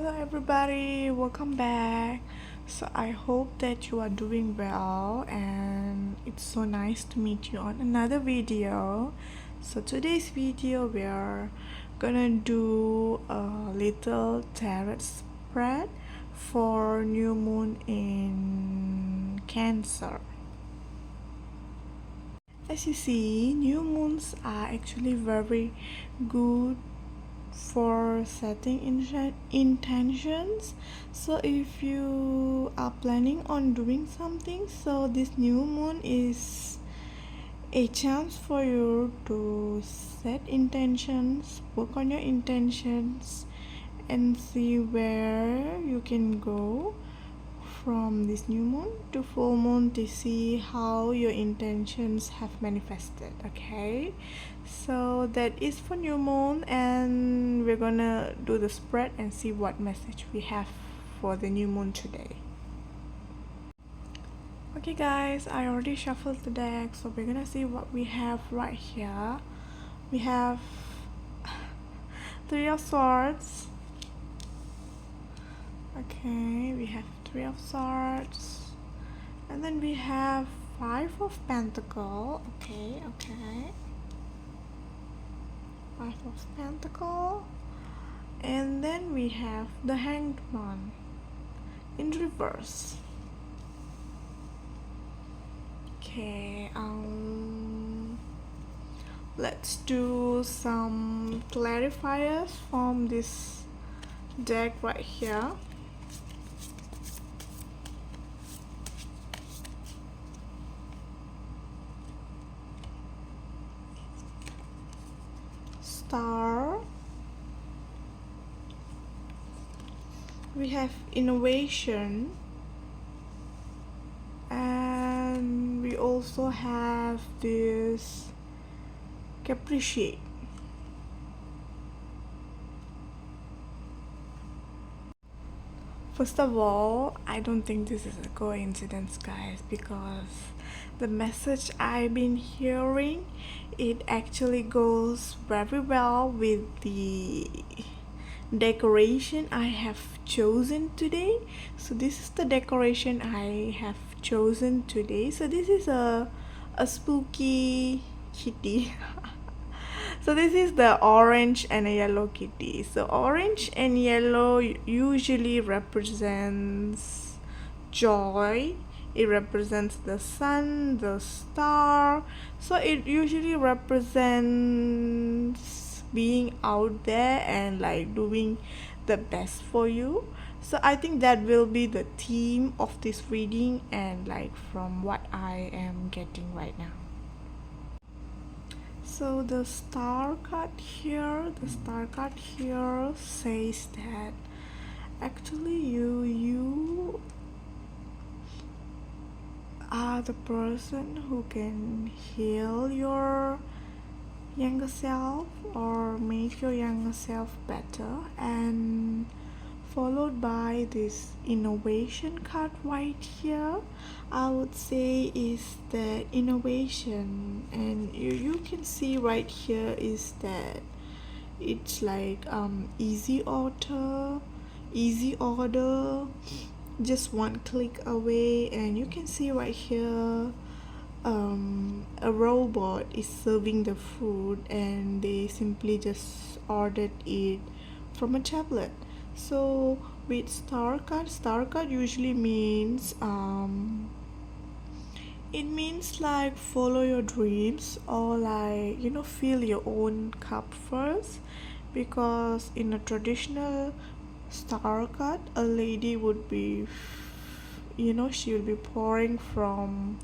Hello everybody, welcome back. So I hope that you are doing well and it's so nice to meet you on another video. So today's video we are gonna do a little tarot spread for new moon in Cancer. As you see, new moons are actually very good for setting intentions. So if you are planning on doing something, so this new moon is a chance for you to set intentions, work on your intentions, and see where you can go from this new moon to full moon to see how your intentions have manifested. Okay, so that is for new moon, and we're gonna do the spread and see what message we have for the new moon today. Okay guys, I already shuffled the deck, so we're gonna see what we have right here. We have Three of Swords. Okay, we have Three of Swords, and then we have Five of Pentacle. Okay, Five of Pentacle, and then we have the Hanged Man in reverse. Okay, let's do some clarifiers from this deck right here. Star, we have innovation, and we also have this capriciate. First of all, I don't think this is a coincidence, guys, because the message I've been hearing, it actually goes very well with the decoration I have chosen today. So this is the decoration I have chosen today. So this is a spooky kitty. So this is the orange and a yellow kitty. So orange and yellow usually represents joy. It represents the sun, the star. So it usually represents being out there and like doing the best for you. So I think that will be the theme of this reading, and like from what I am getting right now. So the star card here says that actually you are the person who can heal your younger self or make your younger self better, and followed by this innovation card right here. I would say is the innovation, and you can see right here is that it's like easy order, just one click away. And you can see right here a robot is serving the food, and they simply just ordered it from a tablet. So with star card usually means it means like follow your dreams, or like fill your own cup first, because in a traditional star card a lady would be she will be pouring from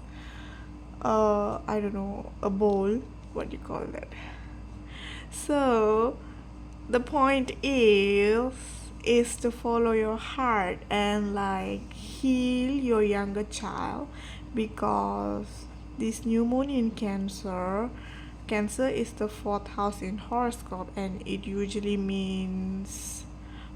I don't know, a bowl, what do you call that. So the point is to follow your heart and like heal your younger child, because this new moon in Cancer is the fourth house in horoscope, and it usually means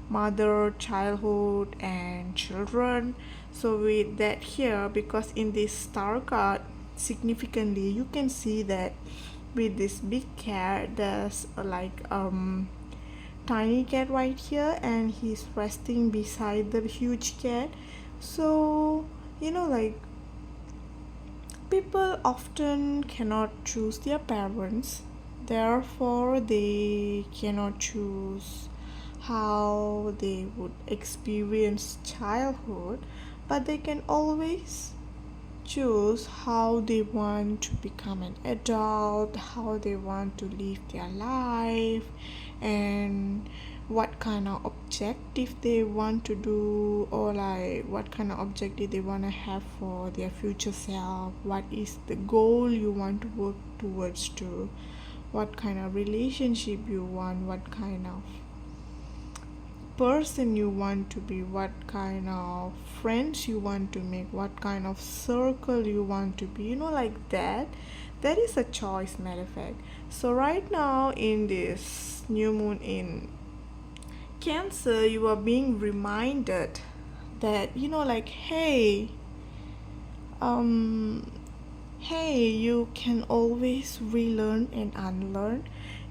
mother, childhood, and children. So with that here, because in this star card significantly you can see that with this big cat there's like tiny cat right here, and he's resting beside the huge cat. So like, people often cannot choose their parents, therefore they cannot choose how they would experience childhood, but they can always choose how they want to become an adult, how they want to live their life, and what kind of objective they want to do, or like what kind of objective they want to have for their future self, what is the goal you want to work towards to, what kind of relationship you want, what kind of person you want to be, what kind of friends you want to make, what kind of circle you want to be, like that. That is a choice, matter of fact. So right now in this new moon in Cancer, you are being reminded that, like, um hey, you can always relearn and unlearn.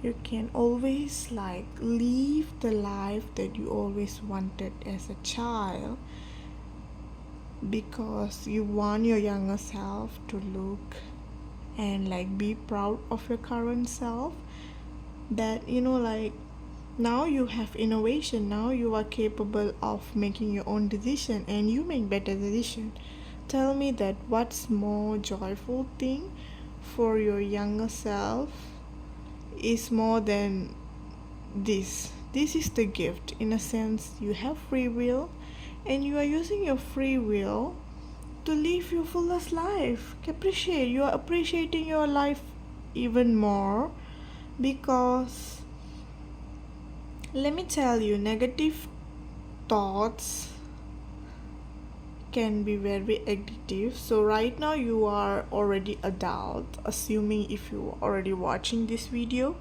You can always like live the life that you always wanted as a child, because you want your younger self to look and like be proud of your current self, that like, now you have innovation, now you are capable of making your own decision and you make better decision. Tell me that what's more joyful thing for your younger self is more than this. This is the gift. In a sense, you have free will, and you are using your free will to live your fullest life. Appreciate. You are appreciating your life even more, because let me tell you, negative thoughts can be very addictive. So right now you are already adult, assuming if you are already watching this video.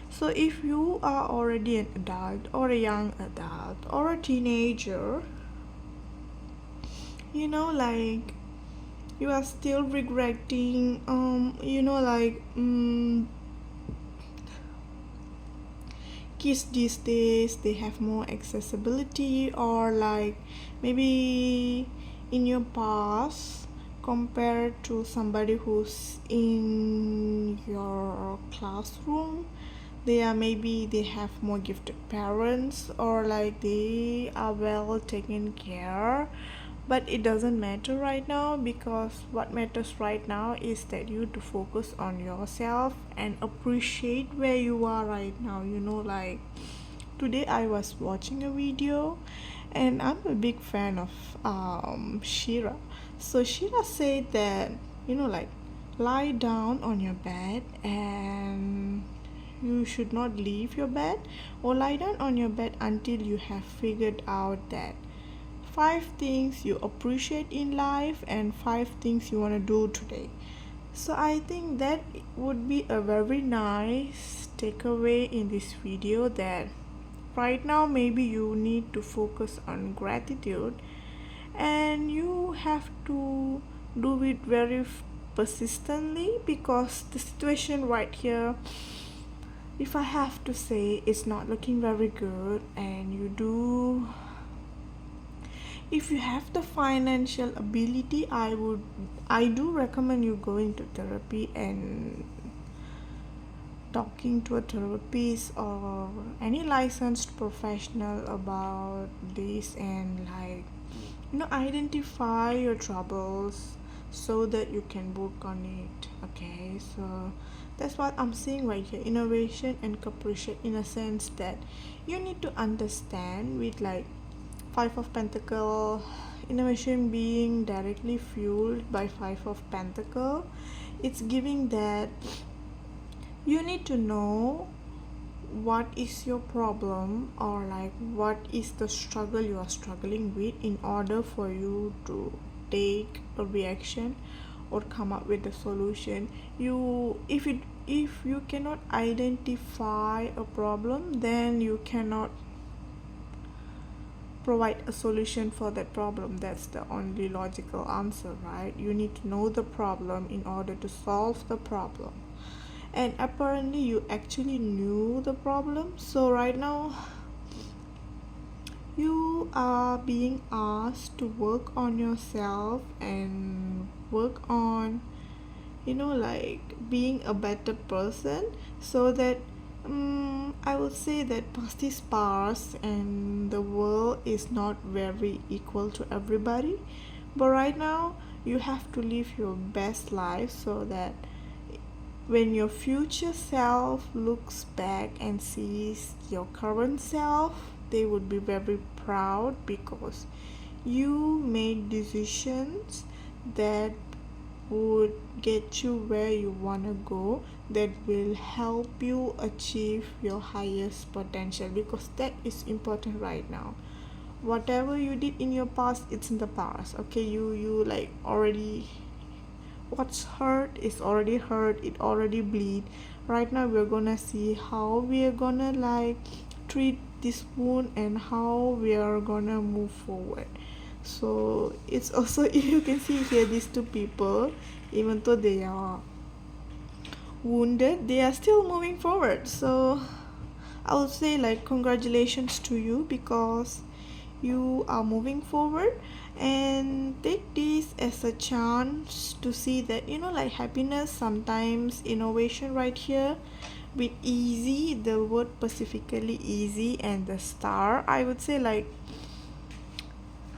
So if you are already an adult or a young adult or a teenager, like, you are still regretting, kids these days, they have more accessibility, or like maybe in your past, compared to somebody who's in your classroom, they have more gifted parents, or like they are well taken care. But it doesn't matter right now, because what matters right now is that you to focus on yourself and appreciate where you are right now. Like, today I was watching a video, and I'm a big fan of Shira. So Shira said that, like, lie down on your bed and you should not leave your bed, or lie down on your bed until you have figured out that 5 things you appreciate in life and 5 things you want to do today. So I think that would be a very nice takeaway in this video, that right now maybe you need to focus on gratitude, and you have to do it very persistently, because the situation right here, if I have to say, it's not looking very good. And if you have the financial ability, I do recommend you going to therapy and talking to a therapist or any licensed professional about this, and like, identify your troubles so that you can work on it. Okay, so that's what I'm saying right here. Innovation and capricious, in a sense that you need to understand with like 5 of Pentacle, innovation being directly fueled by 5 of Pentacle. It's giving that you need to know what is your problem, or like what is the struggle you are struggling with, in order for you to take a reaction or come up with a solution. If you cannot identify a problem, then you cannot provide a solution for that problem. That's the only logical answer, right? You need to know the problem in order to solve the problem. And apparently you actually knew the problem. So right now You are being asked to work on yourself and work on, like being a better person, so that I would say that past is past and the world is not very equal to everybody. But right now, you have to live your best life so that when your future self looks back and sees your current self, they would be very proud because you made decisions that would get you where you want to go, that will help you achieve your highest potential, because that is important right now. Whatever you did in your past, it's in the past. Okay, you like already, what's hurt is already hurt, it already bleed. Right now we're gonna see how we're gonna like treat this wound and how we are gonna move forward. So it's also you can see here these two people, even though they are wounded, they are still moving forward. So I would say like congratulations to you, because you are moving forward, and take this as a chance to see that, like happiness, sometimes innovation right here with easy, the word specifically easy and the star, I would say like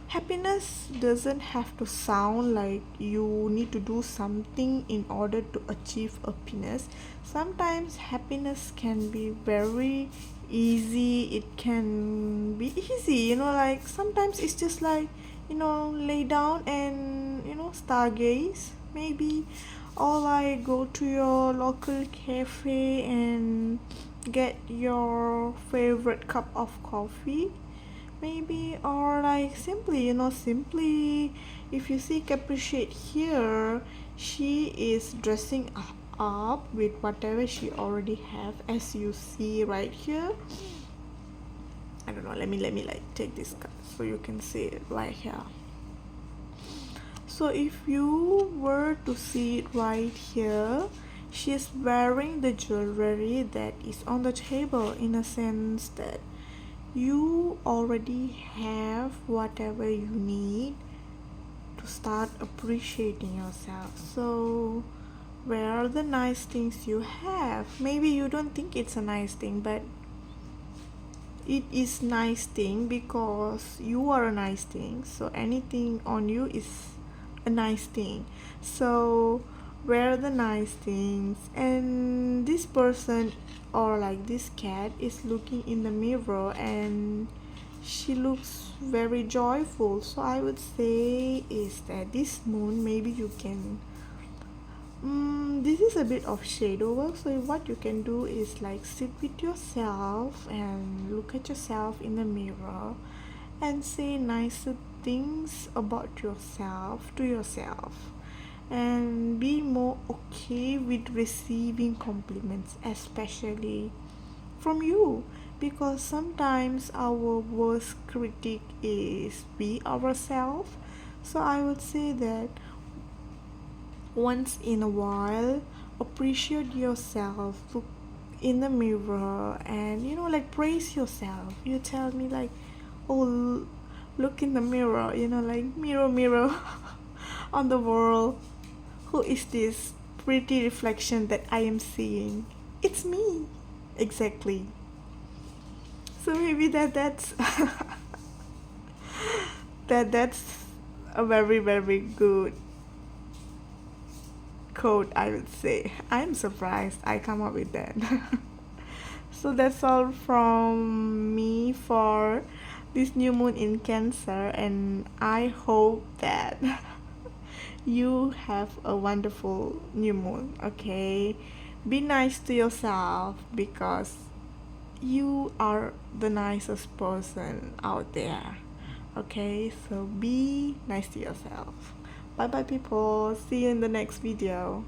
happiness doesn't have to sound like you need to do something in order to achieve happiness. Sometimes happiness can be very easy, it can be easy, like sometimes it's just like, lay down and, stargaze maybe, or like go to your local cafe and get your favorite cup of coffee maybe, or like simply, if you see Capriciate here, she is dressing up with whatever she already have, as you see right here. I don't know, let me like take this card so you can see it right here. So if you were to see it right here, she's wearing the jewelry that is on the table, in a sense that you already have whatever you need to start appreciating yourself. So where are the nice things you have? Maybe you don't think it's a nice thing, but it is nice thing because you are a nice thing. So anything on you is a nice thing. So where are the nice things? And this person, or like this cat, is looking in the mirror and she looks very joyful. So I would say is that this moon, maybe you can this is a bit of shadow work, so what you can do is like sit with yourself and look at yourself in the mirror and say nicer things about yourself to yourself, and be more okay with receiving compliments, especially from you, because sometimes our worst critic is we ourselves. So I would say that once in a while, appreciate yourself, look in the mirror and, like praise yourself. You tell me like, oh, look in the mirror, like mirror, mirror on the wall, who is this pretty reflection that I am seeing? It's me. Exactly. So maybe that's that's a very very good quote, I would say. I'm surprised I come up with that. So that's all from me for this new moon in Cancer, and I hope that you have a wonderful new moon. Okay, be nice to yourself, because you are the nicest person out there. Okay, so be nice to yourself. Bye bye people, see you in the next video.